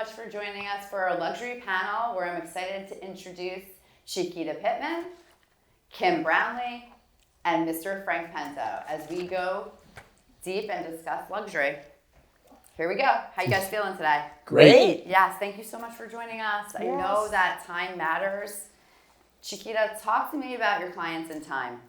much for joining us for our luxury panel where I'm excited to introduce Chiquita Pittman, Kim Brownlie, and Mr. Frank Pento as we go deep and discuss luxury. Here we go. How you guys feeling today? Great. Yes, thank you so much for joining us. I know that time matters. Chiquita, talk to me about your clients and time.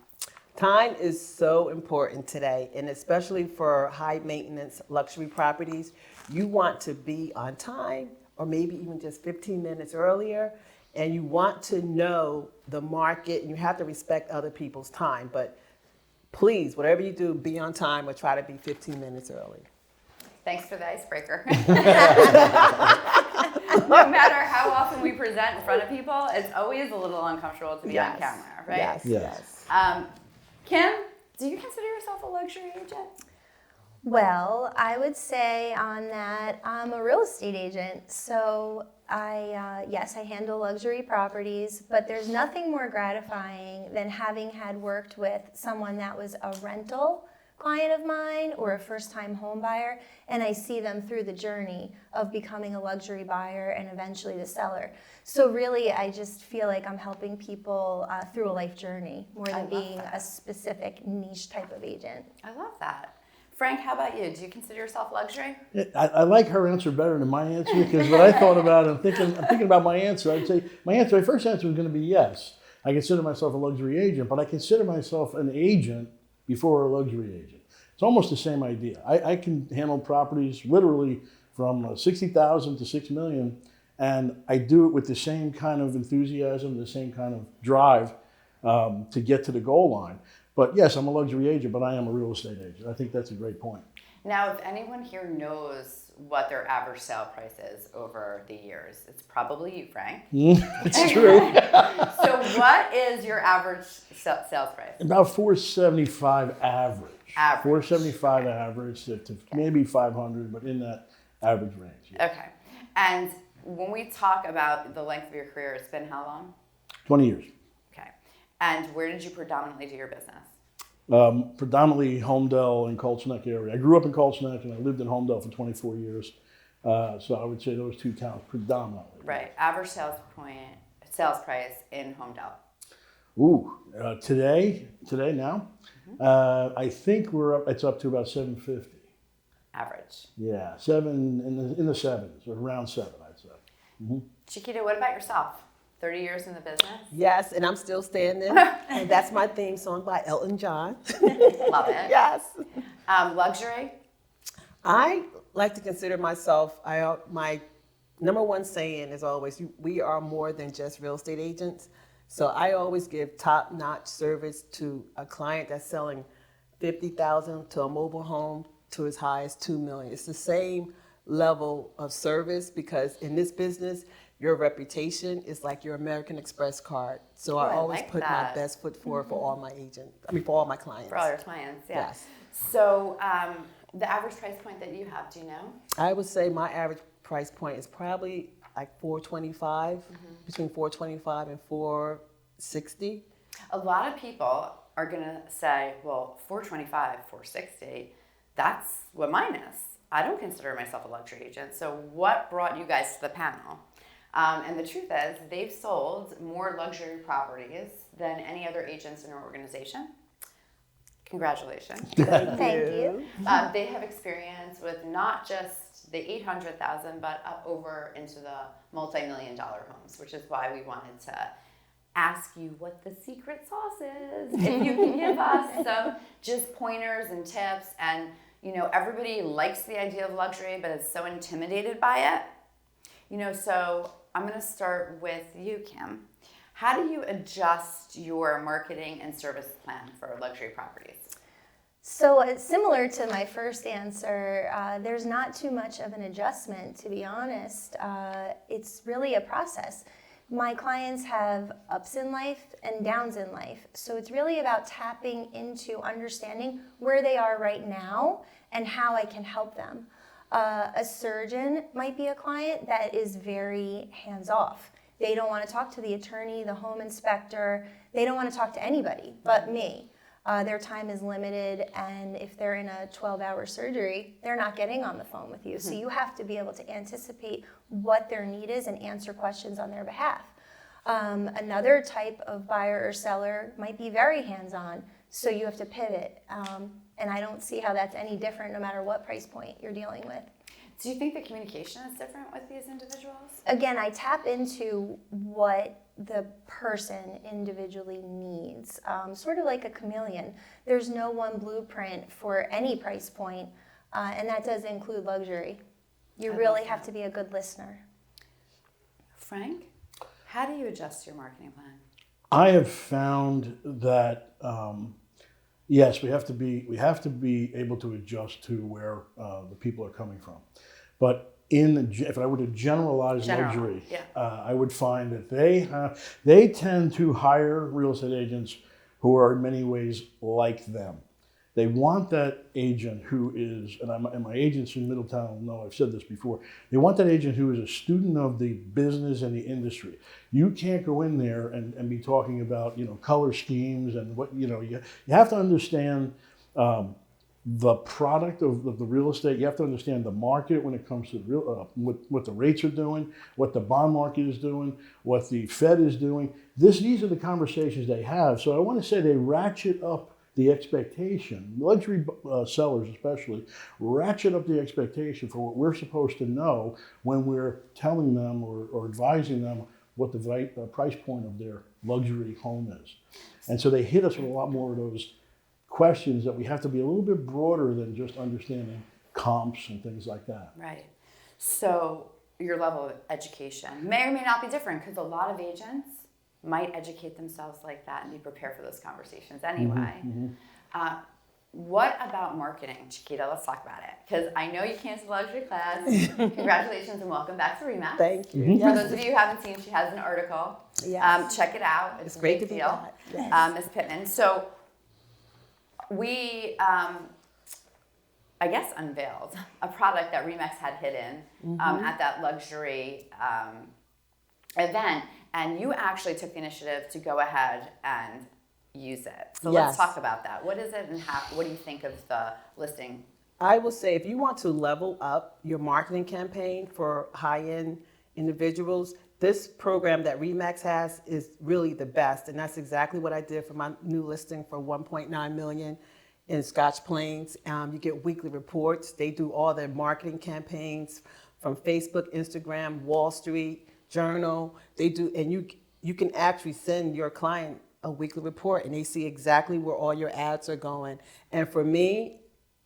Time is so important today, and especially for high maintenance luxury properties. You want to be on time, or maybe even just 15 minutes earlier, and you want to know the market, and you have to respect other people's time. But please, whatever you do, be on time or try to be 15 minutes early. Thanks for the icebreaker. No matter how often we present in front of people, it's always a little uncomfortable to be on camera, right? Yes. Kim, do you consider yourself a luxury agent? Well, I would say on that, I'm a real estate agent. So yes, I handle luxury properties, but there's nothing more gratifying than having had worked with someone that was a rental client of mine or a first-time home buyer, and I see them through the journey of becoming a luxury buyer and eventually the seller. So really, I just feel like I'm helping people through a life journey more than being a specific niche type of agent. I love that. Frank, how about you? Do you consider yourself luxury? I like her answer better than my answer because what I thought about, I'm thinking about my answer. I'd say my first answer was going to be yes. I consider myself a luxury agent, but I consider myself an agent before a luxury agent. It's almost the same idea. I can handle properties literally from 60,000 to 6 million, and I do it with the same kind of enthusiasm, the same kind of drive to get to the goal line. But yes, I'm a luxury agent, but I am a real estate agent. I think that's a great point. Now, if anyone here knows what their average sale price is over the years, it's probably you, Frank. It's true. So what is your average sales price? About 475 average. 475 okay. Average to maybe 500, but in that average range. Yeah. Okay. And when we talk about the length of your career, it's been how long? 20 years. Okay. And where did you predominantly do your business? Predominantly Homedale and Colts Neck area. I grew up in Colts Neck and I lived in Homedale for 24 years. So I would say those two towns predominantly. Right. Average sales price in Homedale. Ooh, today now, I think it's up to about 750. Average. Yeah, in the sevens, or around 7, I'd say. Mm-hmm. Chiquita, what about yourself? 30 years in the business? Yes, and I'm still standing. And that's my theme song by Elton John. Love it. Yes. Luxury? I like to consider myself, my number one saying is always, we are more than just real estate agents. So I always give top-notch service to a client that's selling $50,000 to a mobile home to as high as $2 million. It's the same level of service because in this business, your reputation is like your American Express card. So I always put my best foot forward for all my for all my clients. For all your clients, yeah. Yes. So the average price point that you have, do you know? I would say my average price point is probably like $425, between $425 and $460. A lot of people are gonna say, well, $425, $460, that's what mine is. I don't consider myself a luxury agent. So what brought you guys to the panel? And the truth is, they've sold more luxury properties than any other agents in our organization. Congratulations. Thank you. They have experience with not just the 800,000, but up over into the multi-million-dollar homes, which is why we wanted to ask you what the secret sauce is. If you can give us some just pointers and tips. And, everybody likes the idea of luxury, but is so intimidated by it. So I'm going to start with you, Kim. How do you adjust your marketing and service plan for luxury properties? So similar to my first answer, there's not too much of an adjustment, to be honest. It's really a process. My clients have ups in life and downs in life. So it's really about tapping into understanding where they are right now and how I can help them. A surgeon might be a client that is very hands-off. They don't want to talk to the attorney, the home inspector. They don't want to talk to anybody but me. Their time is limited, and if they're in a 12-hour surgery, they're not getting on the phone with you. So you have to be able to anticipate what their need is and answer questions on their behalf. Another type of buyer or seller might be very hands-on, so you have to pivot. And I don't see how that's any different no matter what price point you're dealing with. Do you think the communication is different with these individuals? Again, I tap into what the person individually needs, sort of like a chameleon. There's no one blueprint for any price point, and that does include luxury. You really have to be a good listener. Frank, how do you adjust your marketing plan? I have found that yes, we have to be able to adjust to where the people are coming from, but if I were to generalize luxury, I would find that they tend to hire real estate agents who are in many ways like them. They want that agent who is, and my agents in Middletown know I've said this before, they want that agent who is a student of the business and the industry. You can't go in there and be talking about, color schemes and what, you have to understand the product of the real estate. You have to understand the market when it comes to what the rates are doing, what the bond market is doing, what the Fed is doing. These are the conversations they have. So I want to say they ratchet up the expectation, luxury sellers especially, ratchet up the expectation for what we're supposed to know when we're telling them or advising them what the price point of their luxury home is. And so they hit us with a lot more of those questions that we have to be a little bit broader than just understanding comps and things like that. Right. So your level of education may or may not be different, because a lot of agents might educate themselves like that and be prepared for those conversations anyway. What about marketing, Chiquita? Let's talk about it, because I know you canceled the luxury class. Congratulations and welcome back to RE/MAX. Thank you. For those of you who haven't seen, she has an article. Yes. Check it out. It's a great big to be deal. back. Yes. Ms. Pittman. So we, I guess, unveiled a product that RE/MAX had hidden at that luxury event, and you actually took the initiative to go ahead and use it. So let's talk about that. What is it, and what do you think of the listing? I will say, if you want to level up your marketing campaign for high-end individuals, this program that RE/MAX has is really the best, and that's exactly what I did for my new listing for $1.9 million in Scotch Plains. You get weekly reports. They do all their marketing campaigns from Facebook, Instagram, Wall Street, Journal. They do, and you can actually send your client a weekly report, and they see exactly where all your ads are going. And for me,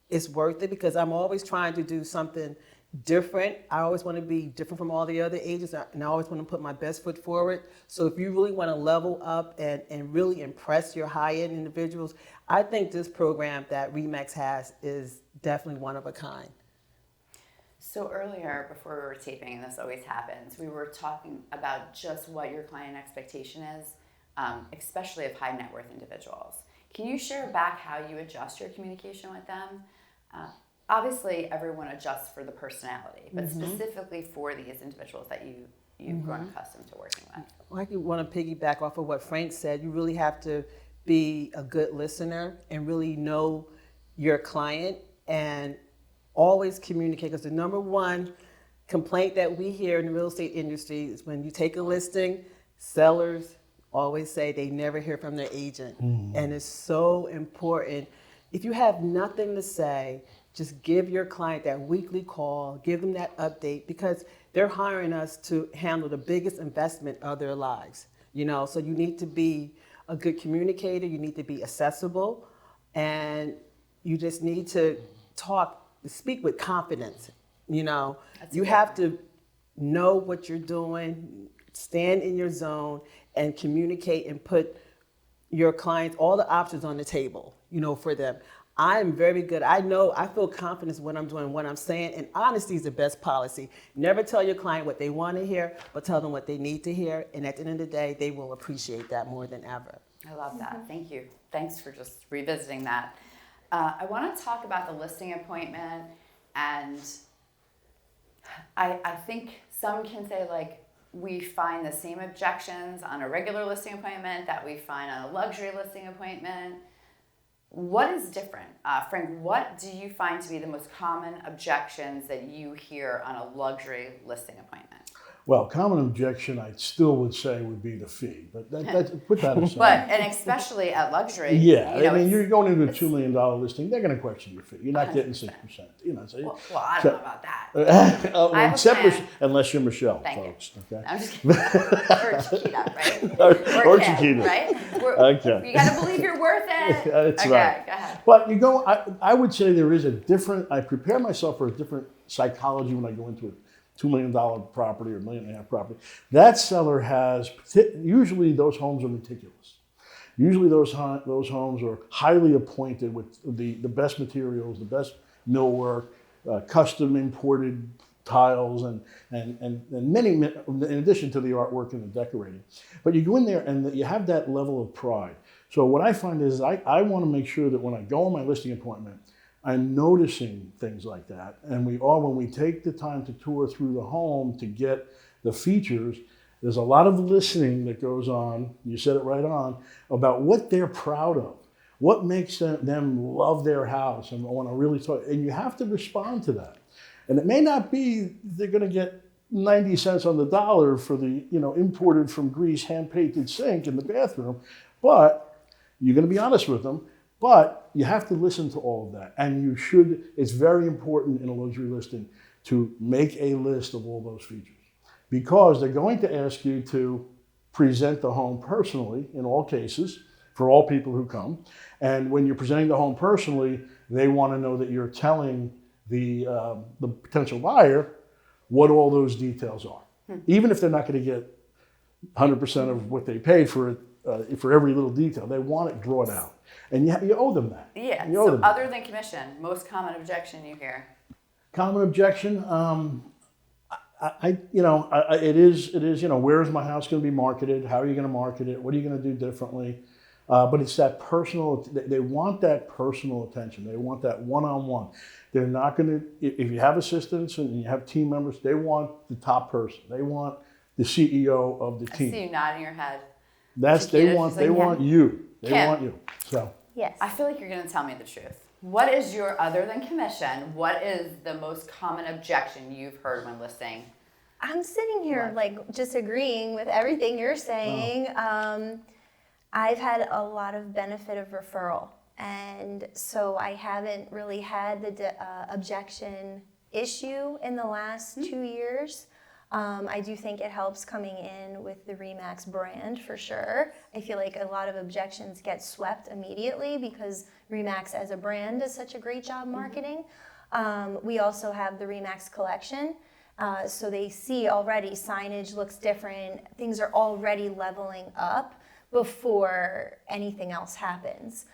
it's worth it, because I'm always trying to do something different. I always want to be different from all the other agents, and I always want to put my best foot forward. So if you really want to level up and really impress your high-end individuals, I think this program that RE/MAX has is definitely one of a kind. So earlier, before we were taping, and this always happens, we were talking about just what your client expectation is, especially of high net worth individuals. Can you share back how you adjust your communication with them? Obviously, everyone adjusts for the personality, but specifically for these individuals that you've grown accustomed to working with. Well, I want to piggyback off of what Frank said. You really have to be a good listener and really know your client and always communicate, because the number one complaint that we hear in the real estate industry is when you take a listing, sellers always say they never hear from their agent. And it's so important. If you have nothing to say, just give your client that weekly call, give them that update, because they're hiring us to handle the biggest investment of their lives. So you need to be a good communicator, you need to be accessible, and you just need to speak with confidence. You have to know what you're doing, stand in your zone, and communicate and put your clients all the options on the table, for them. I'm very good. I feel confidence when I'm doing what I'm saying, and honesty is the best policy. Never tell your client what they want to hear, but tell them what they need to hear, and at the end of the day, they will appreciate that more than ever. I love that. Thank you. Thanks for just revisiting that. I want to talk about the listing appointment, and I think some can say, like, we find the same objections on a regular listing appointment that we find on a luxury listing appointment. What is different? Frank, what do you find to be the most common objections that you hear on a luxury listing appointment? Well, common objection I still would say would be the fee, but put that aside. And especially at luxury. Yeah, you know, I mean, you're going into a $2 million listing, they're going to question your fee. You're not getting 6%. So, well, I don't know about that. I have a plan. Unless you're Michelle, Thank folks. you. Okay. I'm just kidding. Or Chiquita, right? Or Kim, Chiquita. right? Okay. You got to believe you're worth it. That's okay, right. Go ahead. But I would say there is I prepare myself for a different psychology when I go into a $2 million property or $1.5 million property. That seller usually those homes are meticulous. Usually those homes are highly appointed with the best materials, the best millwork, custom imported tiles, and many, in addition to the artwork and the decorating. But you go in there and you have that level of pride. So what I find is I want to make sure that when I go on my listing appointment, I'm noticing things like that. And when we take the time to tour through the home to get the features, there's a lot of listening that goes on, you said it right on, about what they're proud of, what makes them love their house and want to really talk. And you have to respond to that. And it may not be they're going to get 90 cents on the dollar for the imported from Greece hand-painted sink in the bathroom, but you're going to be honest with them. But you have to listen to all of that. And it's very important in a luxury listing to make a list of all those features, because they're going to ask you to present the home personally in all cases for all people who come. And when you're presenting the home personally, they want to know that you're telling the potential buyer what all those details are. Even if they're not going to get 100% of what they paid for every little detail, they want it drawn out. And you owe them that. Yeah. So other than commission, most common objection you hear? Common objection, it is, where is my house going to be marketed? How are you going to market it? What are you going to do differently? But it's that personal, they want that personal attention. They want that one-on-one. They're not going to, if you have assistants and you have team members, they want the top person. They want the CEO of the team. I see you nodding your head. They want you. They want you. So. Yes. I feel like you're going to tell me the truth. What is other than commission, what is the most common objection you've heard when listing? I'm sitting here just agreeing with everything you're saying. Oh. I've had a lot of benefit of referral. And so I haven't really had the objection issue in the last 2 years. I do think it helps coming in with the RE/MAX brand for sure. I feel like a lot of objections get swept immediately because RE/MAX as a brand does such a great job marketing. We also have the RE/MAX collection. So they see already signage looks different. Things are already leveling up before anything else happens.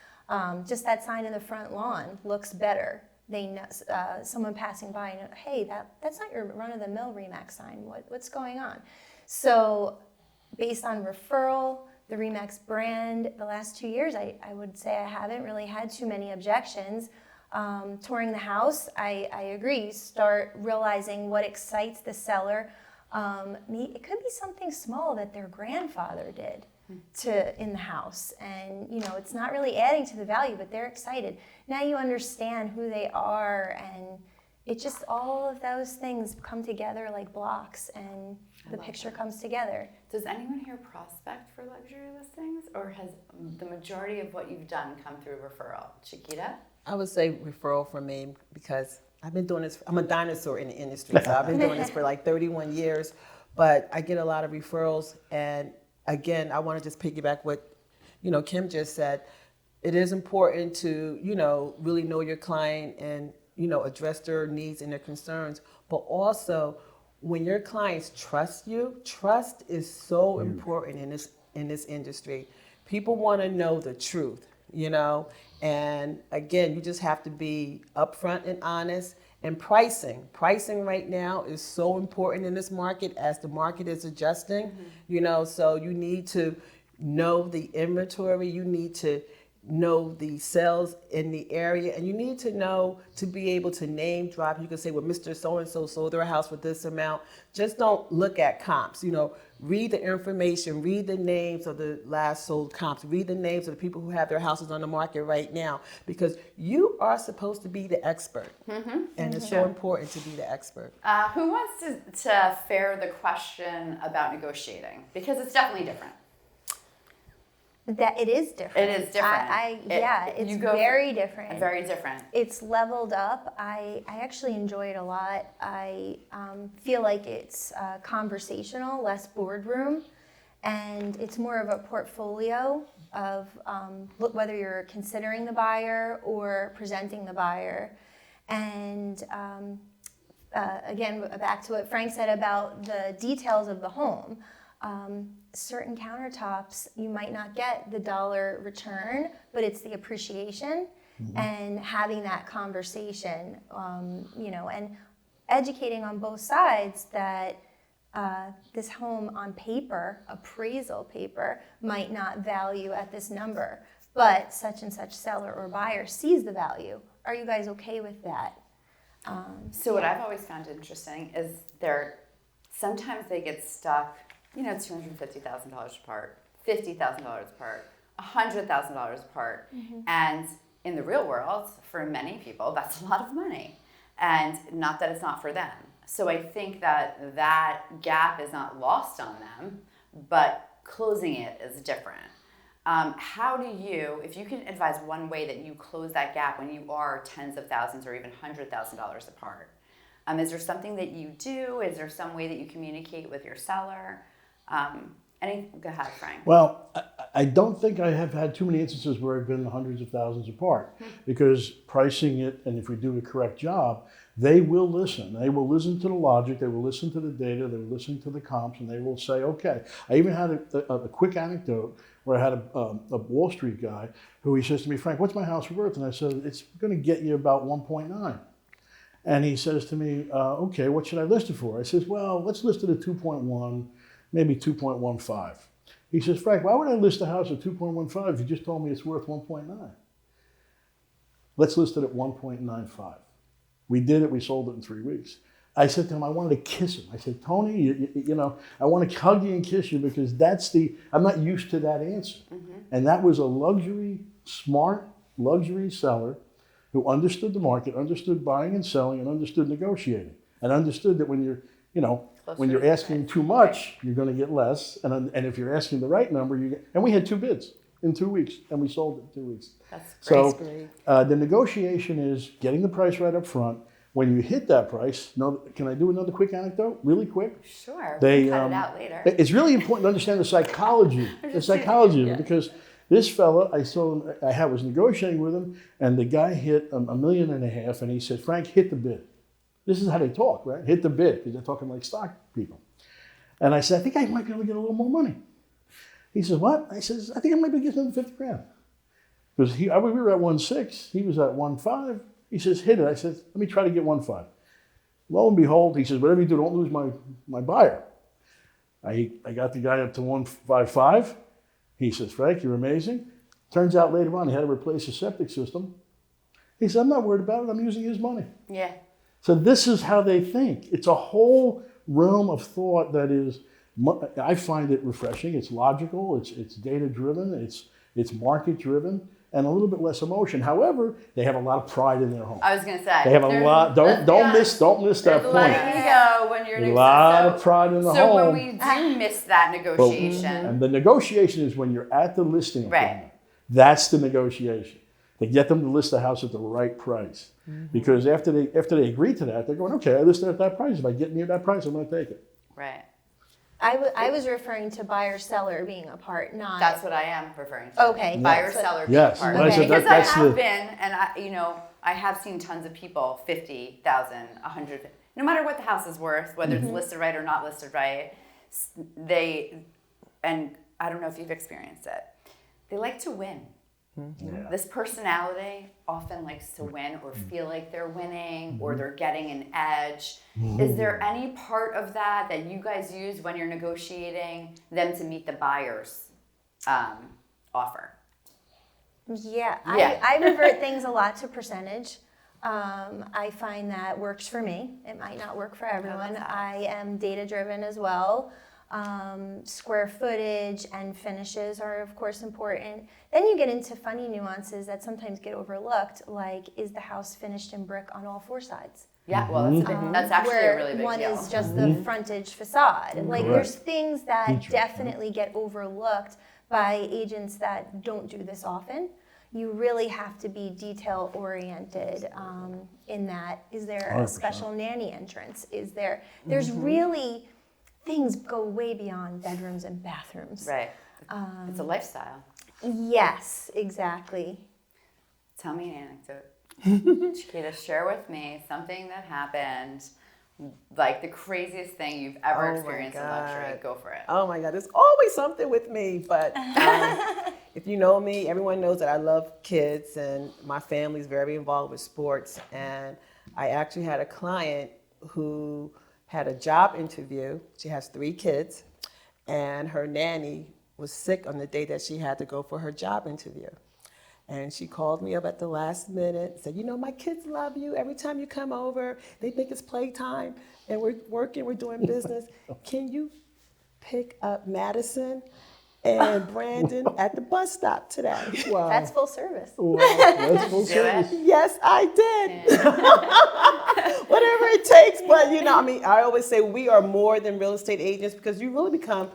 Just that sign in the front lawn looks better. They know, someone passing by, and hey, that's not your run-of-the-mill RE/MAX sign. What's going on? So based on referral, the RE/MAX brand, the last 2 years, I would say I haven't really had too many objections. Touring the house, I agree. You start realizing what excites the seller. It could be something small that their grandfather did in the house, and it's not really adding to the value, but they're excited. Now you understand who they are, and it just, all of those things come together like blocks, and the picture comes together. Does anyone here prospect for luxury listings, or has the majority of what you've done come through referral? Chiquita? I would say referral for me, because I've been doing this, I'm a dinosaur in the industry, so I've been doing this for like 31 years, but I get a lot of referrals. And again, I want to just piggyback what Kim just said. It is important to really know your client and address their needs and their concerns, but also when your clients trust you, trust is so important in this industry. People want to know the truth, and again, you just have to be upfront and honest. And pricing right now is so important in this market as the market is adjusting, so you need to know the inventory. You need to know the sales in the area, and you need to know to be able to name drop. You can say, well, Mr. So-and-so sold their house for this amount. Just don't look at comps. Read the information, read the names of the last sold comps, read the names of the people who have their houses on the market right now, because you are supposed to be the expert. And it's so important to be the expert. Who wants to fare the question about negotiating? Because it's definitely different. That it is different. It is different. It's very different. Very different. It's leveled up. I actually enjoy it a lot. I feel like it's conversational, less boardroom, and it's more of a portfolio of whether you're considering the buyer or presenting the buyer. And again, back to what Frank said about the details of the home. Certain countertops, you might not get the dollar return, but it's the appreciation and having that conversation, and educating on both sides that this home on paper, appraisal paper, might not value at this number, but such and such seller or buyer sees the value. Are you guys okay with that? So what I've always found interesting is sometimes they get stuck, $250,000 apart, $50,000 apart, $100,000 apart. And in the real world, for many people, that's a lot of money. And not that it's not for them. So I think that gap is not lost on them, but closing it is different. How do you, if you can advise one way that you close that gap when you are tens of thousands or even $100,000 apart, is there something that you do? Is there some way that you communicate with your seller? Go ahead, Frank. Well, I don't think I have had too many instances where I've been hundreds of thousands apart, because pricing it, and if we do the correct job, they will listen. They will listen to the logic, they will listen to the data, they will listen to the comps, and they will say, okay. I even had a quick anecdote where I had a Wall Street guy who he says to me, Frank, what's my house worth? And I said, it's going to get you about 1.9. And he says to me, okay, what should I list it for? I says, well, let's list it at 2.1, maybe 2.15. He says, Frank, why would I list a house at 2.15 if you just told me it's worth 1.9? Let's list it at 1.95. We did it, we sold it in 3 weeks. I said to him, I wanted to kiss him. I said, Tony, I want to hug you and kiss you, because I'm not used to that answer. And that was a smart luxury seller who understood the market, understood buying and selling, and understood negotiating, and understood that when you're asking too much, you're going to get less, and if you're asking the right number, and we had 2 bids in 2 weeks, and we sold it in 2 weeks. That's great. So the negotiation is getting the price right up front. When you hit that price, can I do another quick anecdote? Really quick? Sure. We'll cut it out later. It's really important to understand the psychology of it, because this fella, I was negotiating with him, and the guy hit $1.5 million, and he said, Frank, hit the bid. This is how they talk, right? Hit the bid, because they're talking like stock people. And I said, I think I might be able to get a little more money. He says, what? I says, I think I might be able to get another $50,000. Because we were at 1.6, he was at 1.5. He says, hit it. I said, let me try to get 1.5. Lo and behold, he says, whatever you do, don't lose my buyer. I got the guy up to 1.55. He says, Frank, you're amazing. Turns out later on he had to replace his septic system. He said, I'm not worried about it. I'm using his money. Yeah. So this is how they think. It's a whole realm of thought that is, I find it refreshing. It's logical. It's data driven. It's market driven, and a little bit less emotion. However, they have a lot of pride in their home. I was going to say. They have a lot. Don't miss that point. There's a lot of ego when you're a lot of pride in the home. So when we do miss that negotiation. And the negotiation is when you're at the listing appointment. Right. That's the negotiation. To get them to list the house at the right price. Because after they agree to that, they're going, okay, I listed at that price. If I get near that price, I'm going to take it. Right. I was referring to buyer-seller being apart, not... That's what I am referring to. Okay. Buyer-seller being yes. apart. Okay. Because I have been, and I have seen tons of people, 50,000, 100, no matter what the house is worth, whether it's listed right or not listed right, and I don't know if you've experienced it, they like to win. Yeah. This personality often likes to win or feel like they're winning or they're getting an edge. Is there any part of that you guys use when you're negotiating them to meet the buyer's offer? Yeah, Yeah. I revert things a lot to percentage. I find that works for me. It might not work for everyone. I am data driven as well. Square footage and finishes are of course important. Then you get into funny nuances that sometimes get overlooked, like is the house finished in brick on all 4 sides? Yeah, well, that's actually Where a really big one deal. is just the frontage facade. Like Correct. there's things that Features, definitely get overlooked by agents that don't do this often. You really have to be detail oriented in that. Is there a 100%. special nanny entrance? There's really things go way beyond bedrooms and bathrooms. Right. It's a lifestyle. Yes, exactly. Tell me an anecdote. Chiquita, share with me something that happened, like the craziest thing you've ever Oh my experienced in luxury. God. Go for it. Oh my God, there's always something with me. But if you know me, everyone knows that I love kids and my family's very involved with sports. And I actually had a client who had a job interview. She has 3 kids, and her nanny was sick on the day that she had to go for her job interview. And she called me up at the last minute and said, you know, my kids love you. Every time you come over, they think it's playtime, and we're working, we're doing business. Can you pick up Madison and Brandon at the bus stop today? Wow. That's full service. Wow. That's full Do service. it. Yes, I did. Whatever it takes. But, you know, I mean, I always say we are more than real estate agents because you really become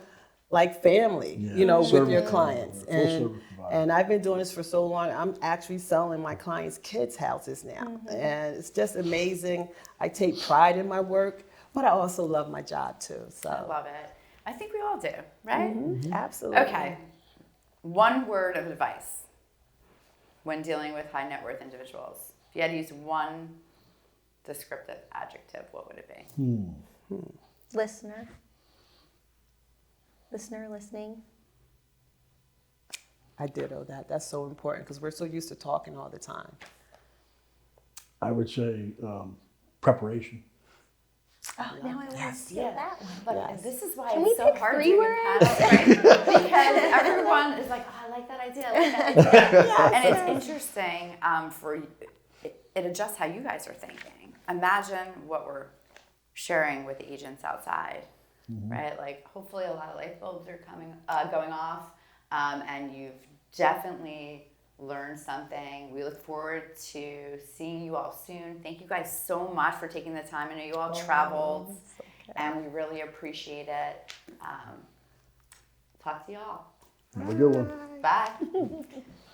like family, you know, with Service your provider, clients. full service provider. And I've been doing this for so long. I'm actually selling my clients' kids' houses now. And it's just amazing. I take pride in my work, but I also love my job too. I So love it. I think we all do, right? absolutely. Okay. One word of advice when dealing with high net worth individuals. If you had to use one descriptive adjective, what would it be? Listener. Listener, listening. I ditto that. That's so important because we're so used to talking all the time. I would say preparation. Oh, now I want to steal that one. But Yes. this is why Can it's we so pick hard 3 doing words? panels, right? Because everyone is like, oh, I like that idea. I like that idea. And it's interesting it adjusts how you guys are thinking. Imagine what we're sharing with the agents outside, right? Like, hopefully a lot of light bulbs are going off, and you've definitely learned something. We look forward to seeing you all soon. Thank you guys so much for taking the time. I know you all traveled, and we really appreciate it. Talk to y'all. Have a good one. Bye.